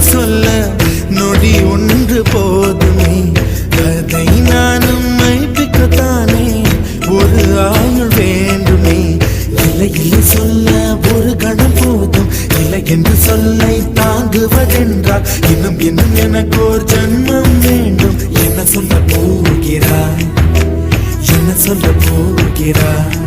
சொல்ல நொடி ஒன்று போதுமே. அதை நானும் மைப்பிக்கத்தானே ஒரு ஆயுள் வேண்டுமே. இல்லை இல்லை சொல்ல ஒரு கணம் போதும், இல்லை என்று சொல்லை தாங்குவதென்றால் இன்னும் இன்னும் எனக்கு ஒரு ஜன்மம் வேண்டும். என்ன சொல்ல போகிறாய், என்ன சொல்ல போகிறாய்?